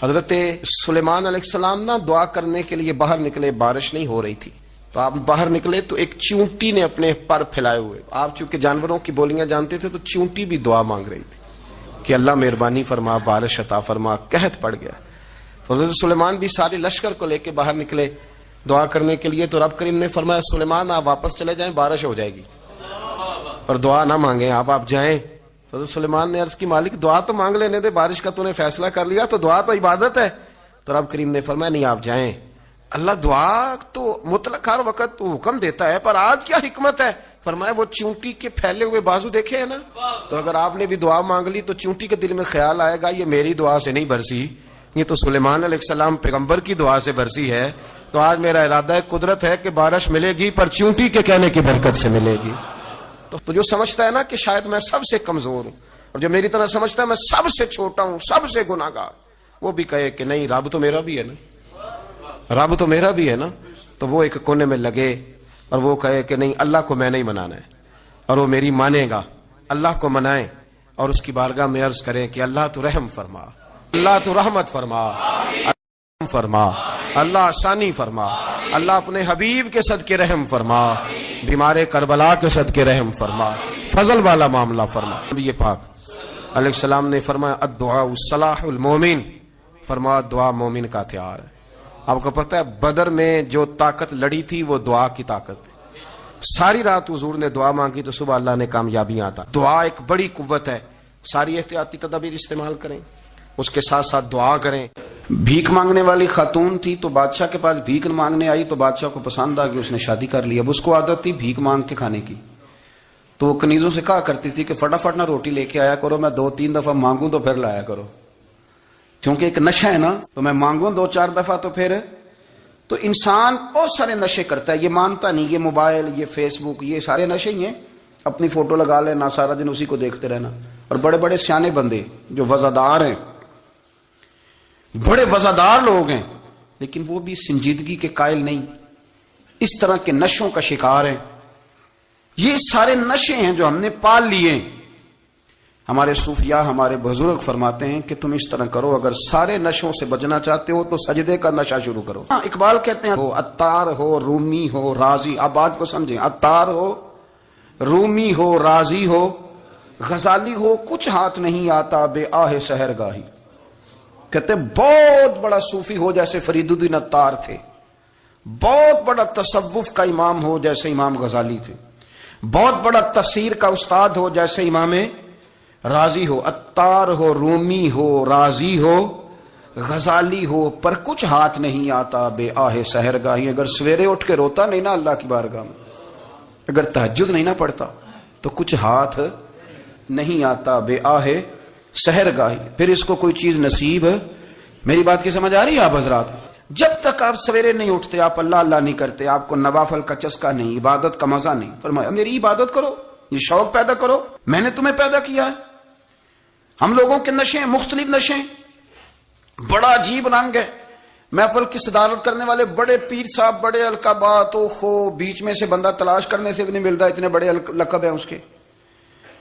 حضرت سلیمان علیہ السلام نا دعا کرنے کے لیے باہر نکلے، بارش نہیں ہو رہی تھی، تو آپ باہر نکلے تو ایک چونٹی نے اپنے پر پھیلائے ہوئے، آپ چونکہ جانوروں کی بولیاں جانتے تھے تو چونٹی بھی دعا مانگ رہی تھی کہ اللہ مہربانی فرما، بارش عطا فرما۔ قحط پڑ گیا تو حضرت سلیمان بھی سارے لشکر کو لے کے باہر نکلے دعا کرنے کے لیے، تو رب کریم نے فرمایا سلیمان آپ واپس چلے جائیں، بارش ہو جائے گی، پر دعا نہ مانگیں، آپ جائیں۔ تو حضرت سلیمان نے عرض کی مالک دعا تو مانگ لینے دے، بارش کا تو نے فیصلہ کر لیا، تو دعا تو عبادت ہے۔ تو رب کریم نے فرمایا نہیں آپ جائیں، اللہ دعا تو مطلق ہر وقت تو حکم دیتا ہے، پر آج کیا حکمت ہے؟ فرمایا وہ چونٹی کے پھیلے ہوئے بازو دیکھے ہیں نا، تو اگر آپ نے بھی دعا مانگ لی تو چونٹی کے دل میں خیال آئے گا یہ میری دعا سے نہیں برسی، یہ تو سلیمان علیہ السلام پیغمبر کی دعا سے برسی ہے، تو آج میرا ارادہ ہے، قدرت ہے کہ بارش ملے گی پر چونٹی کے کہنے کی برکت سے ملے گی۔ تو جو سمجھتا ہے نا کہ شاید میں سب سے کمزور ہوں، اور جو میری طرح سمجھتا ہے میں سب سے چھوٹا ہوں، سب سے گناہگار، وہ بھی کہے کہ نہیں رب تو میرا بھی ہے نا، رب تو میرا بھی ہے نا، تو وہ ایک کونے میں لگے اور وہ کہے کہ نہیں اللہ کو میں نہیں منانا ہے، اور وہ میری مانے گا، اللہ کو منائیں اور اس کی بارگاہ میں عرض کریں کہ اللہ تو رحم فرما، اللہ تو رحمت فرما، رحم فرما، اللہ آسانی فرما، اللہ اپنے حبیب کے صدقے رحم فرما، بیمار کربلا کے صدقے رحم فرما، فضل والا معاملہ فرما۔ نبی پاک علیہ السلام نے فرمایا الدعاء صلاح المومن، فرمایا دعا مومن کا ہتھیار ہے۔ آپ کو پتہ ہے بدر میں جو طاقت لڑی تھی وہ دعا کی طاقت ہے، ساری رات حضور نے دعا مانگی تو صبح اللہ نے کامیابیاں عطا۔ دعا ایک بڑی قوت ہے، ساری احتیاطی تدابیر استعمال کریں، اس کے ساتھ ساتھ دعا کریں۔ بھیک مانگنے والی خاتون تھی تو بادشاہ کے پاس بھیک مانگنے آئی تو بادشاہ کو پسند آ گئی، اس نے شادی کر لی۔ اب اس کو عادت تھی بھیک مانگ کے کھانے کی، تو وہ کنیزوں سے کہا کرتی تھی کہ فٹافٹ نہ روٹی لے کے آیا کرو، میں 2-3 دفعہ مانگوں تو پھر لایا کرو، کیونکہ ایک نشہ ہے نا، تو میں مانگوں 2-4 دفعہ تو پھر۔ تو انسان بہت سارے نشے کرتا ہے، یہ مانتا نہیں، یہ موبائل، یہ فیس بک، یہ سارے نشے ہی ہیں، اپنی فوٹو لگا لینا، سارا دن اسی کو دیکھتے رہنا۔ اور بڑے بڑے سیانے بندے جو وزادار ہیں، بڑے وزادار لوگ ہیں، لیکن وہ بھی سنجیدگی کے قائل نہیں، اس طرح کے نشوں کا شکار ہیں۔ یہ سارے نشے ہیں جو ہم نے پال لیے۔ ہمارے صوفیاء، ہمارے بزرگ فرماتے ہیں کہ تم اس طرح کرو، اگر سارے نشوں سے بچنا چاہتے ہو تو سجدے کا نشہ شروع کرو۔ اقبال کہتے ہیں عطار ہو، رومی ہو، رازی، اب بات کو سمجھیں، عطار ہو، رومی ہو، رازی ہو، غزالی ہو، کچھ ہاتھ نہیں آتا بے آہ سحر گاہی۔ کہتے ہیں بہت بڑا صوفی ہو جیسے فرید الدین عطار تھے، بہت بڑا تصوف کا امام ہو جیسے امام غزالی تھے، بہت بڑا تفسیر کا استاد ہو جیسے امام رازی ہو، عطار ہو، رومی ہو، رازی ہو، غزالی ہو، پر کچھ ہاتھ نہیں آتا بے آہ سحر گاہی۔ اگر سویرے اٹھ کے روتا نہیں نا اللہ کی بارگاہ میں، اگر تہجد نہیں نہ پڑھتا تو کچھ ہاتھ نہیں آتا بے آہ سحر گاہی، پھر اس کو کوئی چیز نصیب۔ میری بات کی سمجھ آ رہی ہے آپ حضرات؟ جب تک آپ سویرے نہیں اٹھتے، آپ اللہ اللہ نہیں کرتے، آپ کو نوافل کا چسکا نہیں، عبادت کا مزہ نہیں، فرمایا میری عبادت کرو، یہ شوق پیدا کرو، میں نے تمہیں پیدا کیا ہے۔ ہم لوگوں کے نشے ہیں، مختلف نشے ہیں، بڑا عجیب رنگ ہے۔ محفل کی صدارت کرنے والے بڑے پیر صاحب، بڑے القابات، بیچ میں سے بندہ تلاش کرنے سے بھی نہیں مل رہا، اتنے بڑے لقب ہیں اس کے،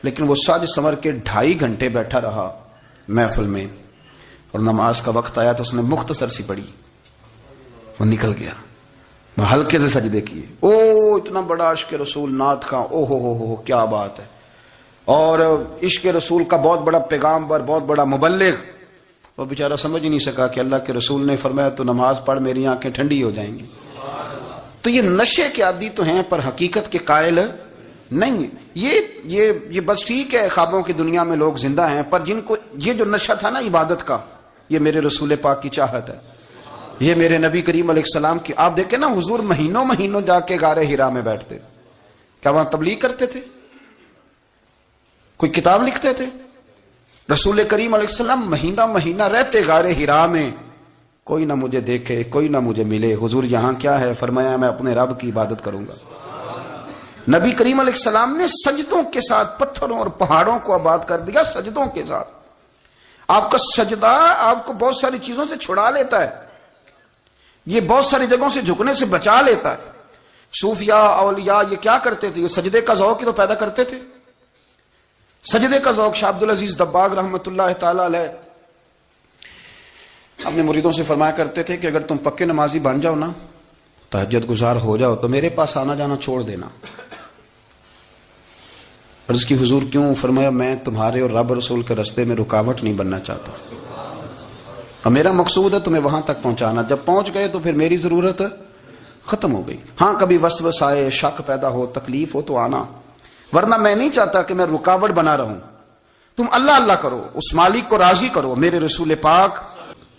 لیکن وہ سج سنور کے 2.5 گھنٹے بیٹھا رہا محفل میں، اور نماز کا وقت آیا تو اس نے مختصر سی پڑھی، وہ نکل گیا، وہ ہلکے سے سجدے کیے۔ اتنا بڑا عشق رسول نعت کا، ہو کیا بات ہے، اور عشق رسول کا بہت بڑا پیغامبر، بہت بڑا مبلغ، وہ بیچارہ سمجھ ہی نہیں سکا کہ اللہ کے رسول نے فرمایا تو نماز پڑھ میری آنکھیں ٹھنڈی ہو جائیں گی۔ تو یہ نشے کے عادی تو ہیں پر حقیقت کے قائل نہیں۔ یہ بس ٹھیک ہے خوابوں کی دنیا میں لوگ زندہ ہیں، پر جن کو یہ جو نشہ تھا نا عبادت کا، یہ میرے رسول پاک کی چاہت ہے، یہ میرے نبی کریم علیہ السلام کی۔ آپ دیکھیں نا حضور مہینوں جا کے غار حرا میں بیٹھتے، کیا وہاں تبلیغ کرتے تھے؟ کوئی کتاب لکھتے تھے؟ رسول کریم علیہ السلام مہینہ رہتے غار حرا میں، کوئی نہ مجھے دیکھے، کوئی نہ مجھے ملے، حضور یہاں کیا ہے؟ فرمایا میں اپنے رب کی عبادت کروں گا۔ نبی کریم علیہ السلام نے سجدوں کے ساتھ پتھروں اور پہاڑوں کو آباد کر دیا، سجدوں کے ساتھ۔ آپ کا سجدہ آپ کو بہت ساری چیزوں سے چھڑا لیتا ہے، یہ بہت ساری جگہوں سے جھکنے سے بچا لیتا ہے۔ صوفیاء، اولیاء یہ کیا کرتے تھے؟ یہ سجدے کا ذوق ہی تو پیدا کرتے تھے، سجدے کا ذوق۔ شاہ عبد العزیز دباغ رحمۃ اللہ تعالی علیہ اپنے مریدوں سے فرمایا کرتے تھے کہ اگر تم پکے نمازی بن جاؤ نا، تہجد گزار ہو جاؤ، تو میرے پاس آنا جانا چھوڑ دینا۔ عرض کی حضور کیوں؟ فرمایا میں تمہارے اور رب رسول کے راستے میں رکاوٹ نہیں بننا چاہتا، اور میرا مقصود ہے تمہیں وہاں تک پہنچانا۔ جب پہنچ گئے تو پھر میری ضرورت ختم ہو گئی۔ ہاں کبھی وسوس آئے، شک پیدا ہو، تکلیف ہو تو آنا، ورنہ میں نہیں چاہتا کہ میں رکاوٹ بنا رہوں۔ تم اللہ اللہ کرو، اس مالک کو راضی کرو۔ میرے رسول پاک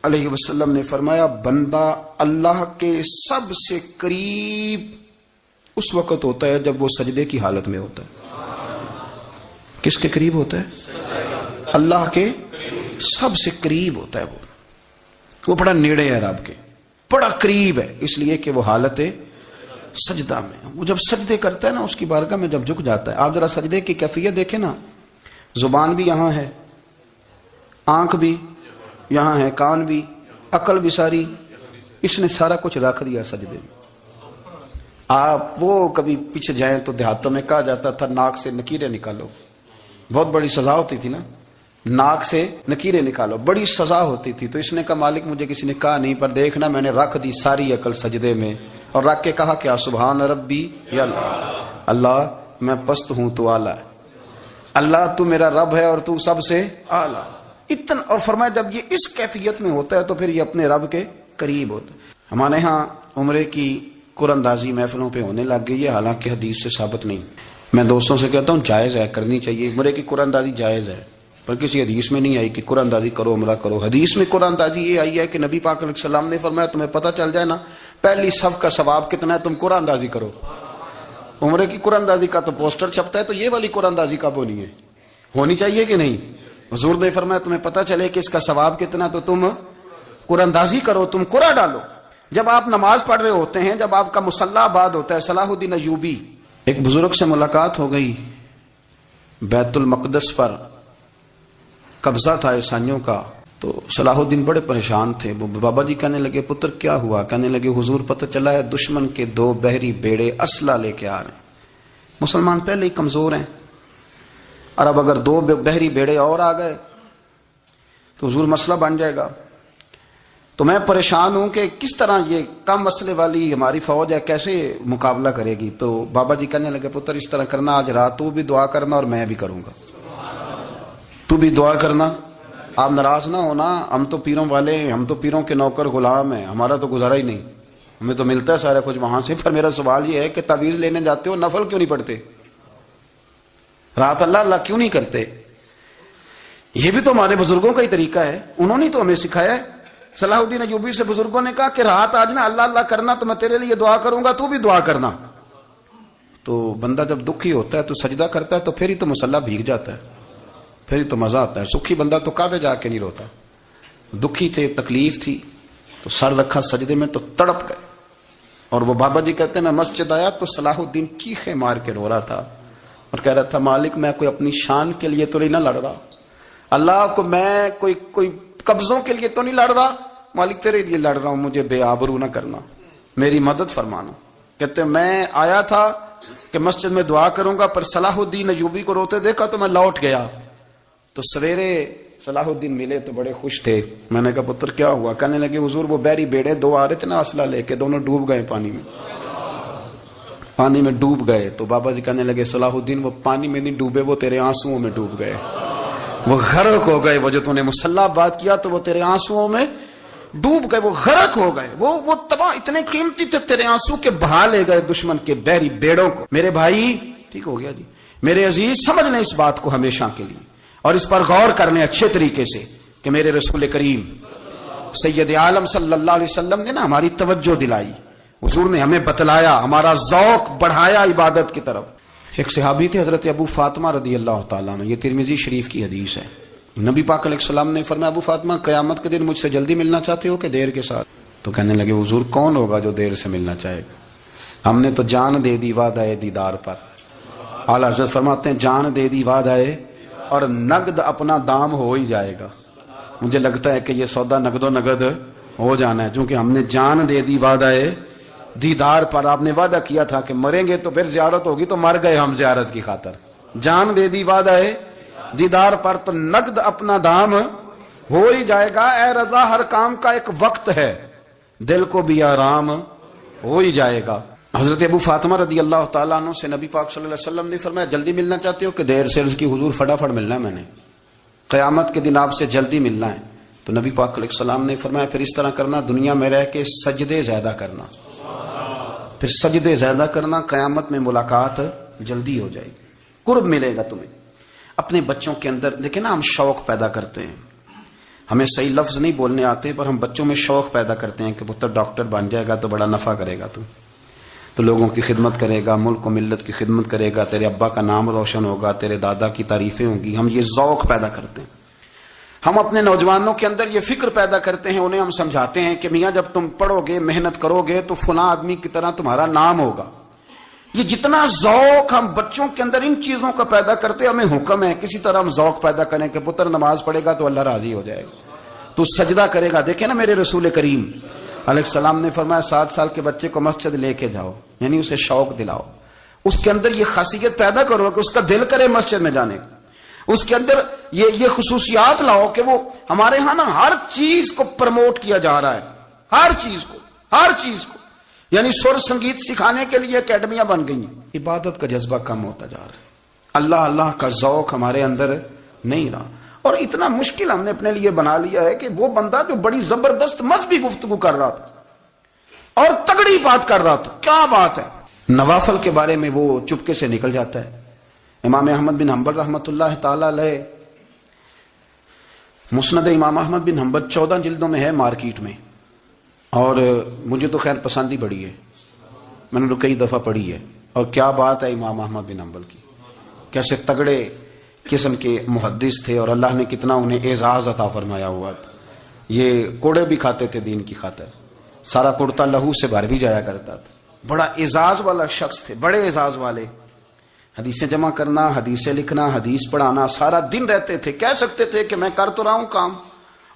علیہ وسلم نے فرمایا بندہ اللہ کے سب سے قریب اس وقت ہوتا ہے جب وہ سجدے کی حالت میں ہوتا ہے۔ کس کے قریب ہوتا ہے؟ اللہ کے سب سے قریب ہوتا ہے۔ وہ بڑا نیڑے ہے رب کے، بڑا قریب ہے، اس لیے کہ وہ حالت سجدہ میں، وہ جب سجدے کرتا ہے نا اس کی بارگاہ میں جب جھک جاتا ہے۔ آپ ذرا سجدے کی کیفیت دیکھیں نا، زبان بھی یہاں ہے، آنکھ بھی یہاں ہے، کان بھی، عقل بھی ساری، اس نے سارا کچھ رکھ دیا سجدے میں۔ آپ وہ کبھی پیچھے جائیں تو دیہاتوں میں کہا جاتا تھا ناک سے نکیریں نکالو، بہت بڑی سزا ہوتی تھی نا، ناک سے نکیریں نکالو، بڑی سزا ہوتی تھی۔ تو اس نے کہا مالک مجھے کسی نے کہا نہیں، پر دیکھنا میں نے رکھ دی ساری عقل سجدے میں، اور رکھ کے کہا کیا؟ سبحان ربی یا اللہ، اللہ میں پست ہوں تو اعلیٰ ہے، اللہ تو میرا رب ہے اور تو سب سے اعلیٰ۔ اتنا، اور فرمایا جب یہ اس کیفیت میں ہوتا ہے تو پھر یہ اپنے رب کے قریب ہوتا ہے۔ ہمارے ہاں عمرے کی قرآن اندازی محفلوں پہ ہونے لگ گئی ہے، حالانکہ حدیث سے ثابت نہیں۔ میں دوستوں سے کہتا ہوں جائز ہے، کرنی چاہیے، عمرے کی قرآن اندازی جائز ہے، پر کسی حدیث میں نہیں آئی کہ قرآن اندازی کرو عمرہ کرو۔ حدیث میں قرآن اندازی یہ آئی ہے کہ نبی پاک علیہ السلام نے فرمایا تمہیں پتہ چل جائے نا پہلی صف کا ثواب کتنا ہے، تم قرآن اندازی کرو۔ عمرے کی قرآن اندازی کا تو پوسٹر چھپتا ہے، تو یہ والی قرآن اندازی کب ہونی ہے؟ ہونی چاہیے کہ نہیں؟ حضور نے فرمایا تمہیں پتہ چلے کہ اس کا ثواب کتنا، تو تم قرآن اندازی کرو، تم قرآن ڈالو۔ جب آپ نماز پڑھ رہے ہوتے ہیں، جب آپ کا مصلی آباد ہوتا ہے، صلاح الدین ایوبی، ایک بزرگ سے ملاقات ہو گئی، بیت المقدس پر قبضہ تھا عیسائیوں کا، تو صلاح الدین بڑے پریشان تھے۔ بابا جی کہنے لگے پتر کیا ہوا؟ کہنے لگے حضور پتہ چلا ہے دشمن کے 2 بحری بیڑے اسلحہ لے کے آ رہے ہیں، مسلمان پہلے ہی کمزور ہیں، اور اب اگر 2 بحری بیڑے اور آ گئے تو حضور مسئلہ بن جائے گا۔ تو میں پریشان ہوں کہ کس طرح یہ کم مسئلے والی ہماری فوج ہے کیسے مقابلہ کرے گی۔ تو بابا جی کہنے لگے پتر اس طرح کرنا، آج رات تو بھی دعا کرنا اور میں بھی کروں گا، تو بھی دعا کرنا، آپ ناراض نہ ہونا، ہم تو پیروں والے ہیں، ہم تو پیروں کے نوکر غلام ہیں، ہمارا تو گزارا ہی نہیں، ہمیں تو ملتا ہے سارا کچھ وہاں سے۔ پر میرا سوال یہ ہے کہ تعویذ لینے جاتے ہو نفل کیوں نہیں پڑھتے؟ رات اللہ اللہ کیوں نہیں کرتے؟ یہ بھی تو ہمارے بزرگوں کا ہی طریقہ ہے، انہوں نے تو ہمیں سکھایا ہے۔ صلاح الدین ایوبی سے بزرگوں نے کہا کہ رات آج نا اللہ اللہ کرنا، تو میں تیرے لیے دعا کروں گا، تو بھی دعا کرنا۔ تو بندہ جب دکھی ہوتا ہے تو سجدہ کرتا ہے، تو پھر ہی تو مصلی بھیگ جاتا ہے، پھر ہی تو مزہ آتا ہے۔ سکھی بندہ تو کعبے جا کے نہیں روتا، دکھی تھے، تکلیف تھی، تو سر رکھا سجدے میں تو تڑپ گئے۔ اور وہ بابا جی کہتے ہیں میں مسجد آیا تو صلاح الدین چیخیں مار کے رو رہا تھا اور کہہ رہا تھا مالک میں کوئی اپنی شان کے لیے تو نہیں نہ لڑ رہا، اللہ کو میں کوئی قبضوں کے لیے تو نہیں لڑ رہا، مالک تیرے لیے لڑ رہا ہوں، مجھے بے آبرو نہ کرنا، میری مدد فرمانا۔ کہتے ہیں میں آیا تھا کہ مسجد میں دعا کروں گا، پر صلاح الدین ایوبی کو روتے دیکھا تو میں لوٹ گیا۔ تو سویرے صلاح الدین ملے تو بڑے خوش تھے۔ میں نے کہا پتر کیا ہوا؟ کہنے لگے حضور وہ بحری بیڑے 2 آ رہے تھے نا اسلحہ لے کے، دونوں ڈوب گئے پانی میں ڈوب گئے۔ تو بابا جی کہنے لگے صلاح الدین وہ پانی میں نہیں ڈوبے، وہ تیرے آنسوؤں میں ڈوب گئے، وہ غرق ہو گئے۔ وہ جو تو نے مصلی بات کیا تو وہ تیرے آنسوؤں میں ڈوب گئے، وہ غرق ہو گئے، وہ تباہ، اتنے قیمتی تھے تیرے آنسو کے بہا لے گئے دشمن کے بحری بیڑوں کو۔ میرے بھائی ٹھیک ہو گیا جی، میرے عزیز سمجھ لیں اس بات کو ہمیشہ کے لیے، اور اس پر غور کرنے اچھے طریقے سے کہ میرے رسول کریم سید عالم صلی اللہ علیہ وسلم نے نا ہماری توجہ دلائی، حضور نے ہمیں بتلایا، ہمارا ذوق بڑھایا عبادت کی طرف۔ ایک صحابی تھے حضرت ابو فاطمہ رضی اللہ تعالیٰ عنہ، یہ ترمذی شریف کی حدیث ہے۔ نبی پاک علیہ السلام نے فرمایا ابو فاطمہ قیامت کے دن مجھ سے جلدی ملنا چاہتے ہو کہ دیر کے ساتھ؟ تو کہنے لگے حضور کون ہوگا جو دیر سے ملنا چاہے گا، ہم نے تو جان دے دی وعدہ دیدار پر۔ اعلیٰ حضرت فرماتے ہیں جان دے دی وعدہ اور نقد اپنا دام ہو ہی جائے گا۔ مجھے لگتا ہے کہ یہ سودا نقد و نقد ہو جانا ہے، چونکہ ہم نے جان دے دی وعدہ دیدار پر۔ آپ نے وعدہ کیا تھا کہ مریں گے تو پھر زیارت ہوگی، تو مر گئے ہم زیارت کی خاطر۔ جان دے دی وعدہ دیدار پر، تو نقد اپنا دام ہو ہی جائے گا اے رضا، ہر کام کا ایک وقت ہے، دل کو بھی آرام ہو ہی جائے گا۔ حضرت ابو فاطمہ رضی اللہ تعالیٰ عنہ سے نبی پاک صلی اللہ علیہ وسلم نے فرمایا جلدی ملنا چاہتے ہو کہ دیر سے؟ اس کی حضور فٹافٹ ملنا ہے، میں نے قیامت کے دن آپ سے جلدی ملنا ہے۔ تو نبی پاک علیہ السلام نے فرمایا پھر اس طرح کرنا، دنیا میں رہ کے سجدے زیادہ کرنا، پھر سجدے زیادہ کرنا، قیامت میں ملاقات جلدی ہو جائے گی، قرب ملے گا تمہیں۔ اپنے بچوں کے اندر دیکھیں نا، ہم شوق پیدا کرتے ہیں، ہمیں صحیح لفظ نہیں بولنے آتے پر ہم بچوں میں شوق پیدا کرتے ہیں کہ پتر ڈاکٹر بن جائے گا تو بڑا نفع کرے گا، تو لوگوں کی خدمت کرے گا، ملک و ملت کی خدمت کرے گا، تیرے ابا کا نام روشن ہوگا، تیرے دادا کی تعریفیں ہوں گی۔ ہم یہ ذوق پیدا کرتے ہیں، ہم اپنے نوجوانوں کے اندر یہ فکر پیدا کرتے ہیں، انہیں ہم سمجھاتے ہیں کہ میاں جب تم پڑھو گے، محنت کرو گے تو فلاں آدمی کی طرح تمہارا نام ہوگا۔ یہ جتنا ذوق ہم بچوں کے اندر ان چیزوں کا پیدا کرتے، ہمیں حکم ہے کسی طرح ہم ذوق پیدا کریں کہ پتر نماز پڑھے گا تو اللہ راضی ہو جائے گا، تو سجدہ کرے گا۔ دیکھیں نا، میرے رسول کریم علیہ السلام نے فرمایا 7 سال کے بچے کو مسجد لے کے جاؤ، یعنی اسے شوق دلاؤ، اس کے اندر یہ خاصیت پیدا کرو کہ اس کا دل کرے مسجد میں جانے کا، اس کے اندر یہ خصوصیات لاؤ کہ وہ ہمارے ہاں نا ہر چیز کو پروموٹ کیا جا رہا ہے، ہر چیز کو یعنی سر سنگیت سکھانے کے لیے اکیڈمیاں بن گئی ہیں۔ عبادت کا جذبہ کم ہوتا جا رہا ہے، اللہ کا ذوق ہمارے اندر نہیں رہا، اور اتنا مشکل ہم نے اپنے لیے بنا لیا ہے کہ وہ بندہ جو بڑی زبردست مذہبی گفتگو کر رہا تھا اور تگڑی بات کر رہا تھا، کیا بات ہے، نوافل کے بارے میں وہ چپکے سے نکل جاتا ہے۔ امام احمد بن حنبل رحمۃ اللہ تعالی علیہ، مسند امام احمد بن حنبل 14 جلدوں میں ہے مارکیٹ میں، اور مجھے تو خیر پسند ہی بڑی ہے، میں نے تو کئی دفعہ پڑھی ہے، اور کیا بات ہے امام احمد بن حنبل کی، کیسے تگڑے قسم کے محدث تھے، اور اللہ نے کتنا انہیں اعزاز عطا فرمایا ہوا تھا۔ یہ کوڑے بھی کھاتے تھے دین کی خاطر، سارا کرتا لہو سے بھر بھی جایا کرتا تھا، بڑا اعزاز والا شخص تھے، بڑے اعزاز والے، حدیثیں جمع کرنا، حدیثیں لکھنا، حدیث پڑھانا، سارا دن رہتے تھے۔ کہہ سکتے تھے کہ میں کر تو رہا ہوں کام،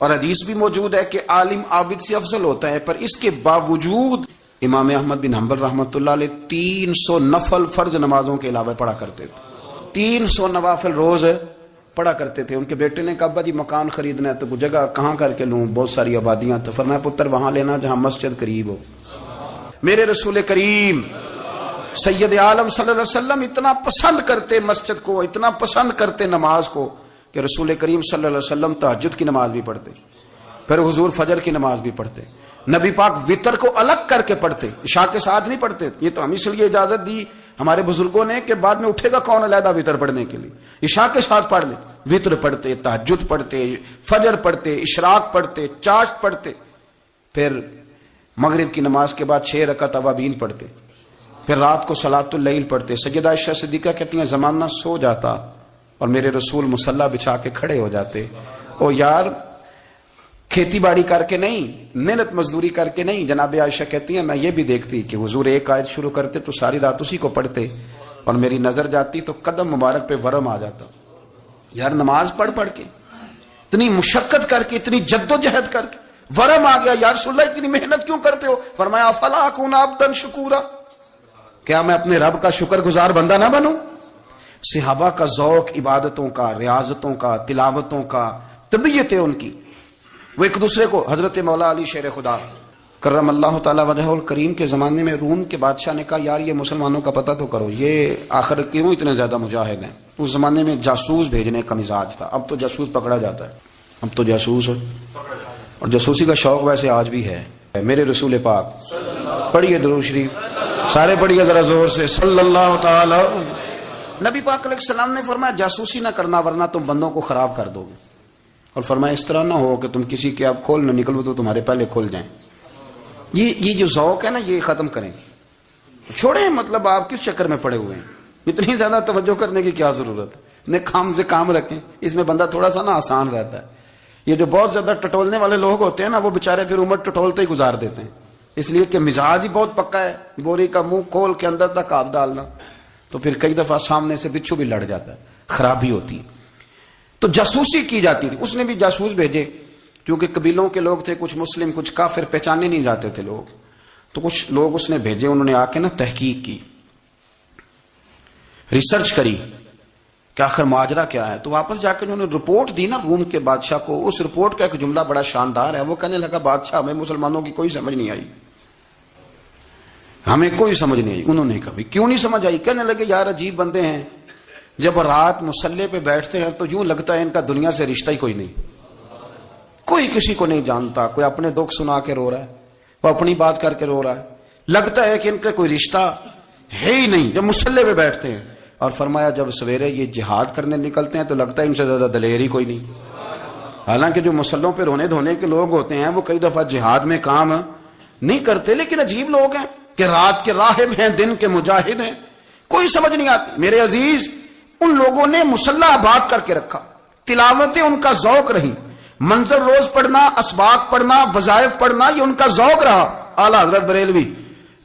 اور حدیث بھی موجود ہے کہ عالم عابد سے افضل ہوتا ہے، پر اس کے باوجود امام احمد بن حنبل رحمۃ اللہ علیہ 300 نفل فرض نمازوں کے علاوہ پڑھا کرتے تھے، 300 نوافل روز پڑھا کرتے تھے۔ ان کے بیٹے نے کہا ابا جی مکان خریدنا ہے تو وہ جگہ کہاں کر کے لوں، بہت ساری آبادیاں، تو فرمایا پتر وہاں لینا جہاں مسجد قریب ہو۔ میرے رسول کریم سید عالم صلی اللہ علیہ وسلم اتنا پسند کرتے مسجد کو، اتنا پسند کرتے نماز کو، کہ رسول کریم صلی اللہ علیہ وسلم تہجد کی نماز بھی پڑھتے، پھر حضور فجر کی نماز بھی پڑھتے، نبی پاک وتر کو الگ کر کے پڑھتے، عشاء کے ساتھ نہیں پڑھتے۔ یہ تو ہم اس لیے اجازت دی ہمارے بزرگوں نے کہ بعد میں اٹھے گا کون علیحدہ وتر پڑھنے کے لیے، عشاء کے ساتھ پڑھ لے، وتر پڑھتے، تہجد پڑھتے، فجر پڑھتے، اشراق پڑھتے، چاشت پڑھتے، پھر مغرب کی نماز کے بعد 6 رکعت اوابین پڑھتے، پھر رات کو صلاۃ اللیل پڑھتے۔ سیدہ عائشہ صدیقہ کہتی ہیں زمانہ سو جاتا اور میرے رسول مصلی بچھا کے کھڑے ہو جاتے، او یار کھیتی باڑی کر کے نہیں، محنت مزدوری کر کے نہیں۔ جناب عائشہ کہتی ہیں میں یہ بھی دیکھتی کہ حضور ایک آیت شروع کرتے تو ساری رات اسی کو پڑھتے، اور میری نظر جاتی تو قدم مبارک پہ ورم آ جاتا۔ یار نماز پڑھ کے اتنی مشقت کر کے، اتنی جد و جہد کر کے ورم آ گیا، یا رسول اللہ اتنی محنت کیوں کرتے ہو؟ فرمایا افلا اکون عبدا شکورا، کیا میں اپنے رب کا شکر گزار بندہ نہ بنوں؟ صحابہ کا ذوق عبادتوں کا، ریاضتوں کا، تلاوتوں کا، طبیعت ہے ان کی، وہ ایک دوسرے کو۔ حضرت مولا علی شیر خدا کرم اللہ تعالی وجہہ الکریم کے زمانے میں روم کے بادشاہ نے کہا یار یہ مسلمانوں کا پتہ تو کرو، یہ آخر کیوں اتنے زیادہ مجاہد ہیں؟ اس زمانے میں جاسوس بھیجنے کا مزاج تھا، اب تو جاسوس پکڑا جاتا ہے، اب تو جاسوس، اور جاسوسی کا شوق ویسے آج بھی ہے۔ میرے رسول پاک پڑھیے درود شریف، سارے پڑھیے ذرا زور سے، صلی اللہ تعالی۔ نبی پاک علیہ السلام نے فرمایا جاسوسی نہ کرنا ورنہ تم بندوں کو خراب کر دو گے، اور فرمایا اس طرح نہ ہو کہ تم کسی کے آپ کھول نہ نکلو تو تمہارے پہلے کھل جائیں۔ یہ جو ذوق ہے نا یہ ختم کریں، چھوڑیں، مطلب آپ کس چکر میں پڑے ہوئے ہیں، اتنی زیادہ توجہ کرنے کی کیا ضرورت ہے، اپنے کام سے کام رکھیں، اس میں بندہ تھوڑا سا نا آسان رہتا ہے۔ یہ جو بہت زیادہ ٹٹولنے والے لوگ ہوتے ہیں نا وہ بےچارے پھر عمر ٹٹولتے ہی گزار دیتے ہیں، اس لیے کہ مزاج ہی بہت پکا ہے، بوری کا منہ کھول کے اندر تک ہاتھ ڈالنا، تو پھر کئی دفعہ سامنے سے بچھو بھی لڑ جاتا ہے، خرابی ہوتی ہے۔ تو جاسوسی کی جاتی تھی، اس نے بھی جاسوس بھیجے، کیونکہ قبیلوں کے لوگ تھے، کچھ مسلم کچھ کافر، پہچانے نہیں جاتے تھے لوگ، تو کچھ لوگ اس نے بھیجے، انہوں نے آ کے نا تحقیق کی، ریسرچ کری کہ آخر ماجرا کیا ہے. تو واپس جا کر انہوں نے رپورٹ دی نا روم کے بادشاہ کو. اس رپورٹ کا ایک جملہ بڑا شاندار ہے. وہ کہنے لگا بادشاہ ہمیں مسلمانوں کی کوئی سمجھ نہیں آئی, ہمیں کوئی سمجھ نہیں آئی. انہوں نے کہا کیوں نہیں سمجھ آئی؟ کہنے لگے یار عجیب بندے ہیں, جب رات مصلے پہ بیٹھتے ہیں تو یوں لگتا ہے ان کا دنیا سے رشتہ ہی کوئی نہیں, کوئی کسی کو نہیں جانتا. کوئی اپنے دکھ سنا کے رو رہا ہے, وہ اپنی بات کر کے رو رہا ہے, لگتا ہے کہ ان کا کوئی رشتہ ہے ہی نہیں جب مصلے پہ بیٹھتے ہیں. اور فرمایا جب سویرے یہ جہاد کرنے نکلتے ہیں تو لگتا ہے ان سے زیادہ دلیر ہی کوئی نہیں. حالانکہ جو مسلوں پہ رونے دھونے کے لوگ ہوتے ہیں وہ کئی دفعہ جہاد میں کام نہیں کرتے, لیکن عجیب لوگ ہیں کہ رات کے راہب ہیں, دن کے مجاہد ہیں, کوئی سمجھ نہیں آتی. میرے عزیز, ان لوگوں نے مسلح آباد کر کے رکھا, تلاوتیں ان کا ذوق رہی, منظر روز پڑھنا, اسباق پڑھنا, وظائف پڑھنا, یہ ان کا ذوق رہا. اعلیٰ حضرت بریلوی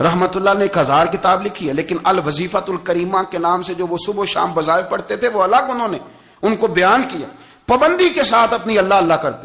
رحمت اللہ نے ایک 1000 کتاب لکھی ہے, لیکن الوظیفۃ الکریمہ کے نام سے جو وہ صبح و شام وظائف پڑھتے تھے وہ الگ انہوں نے ان کو بیان کیا, پابندی کے ساتھ اپنی اللہ اللہ کرتے.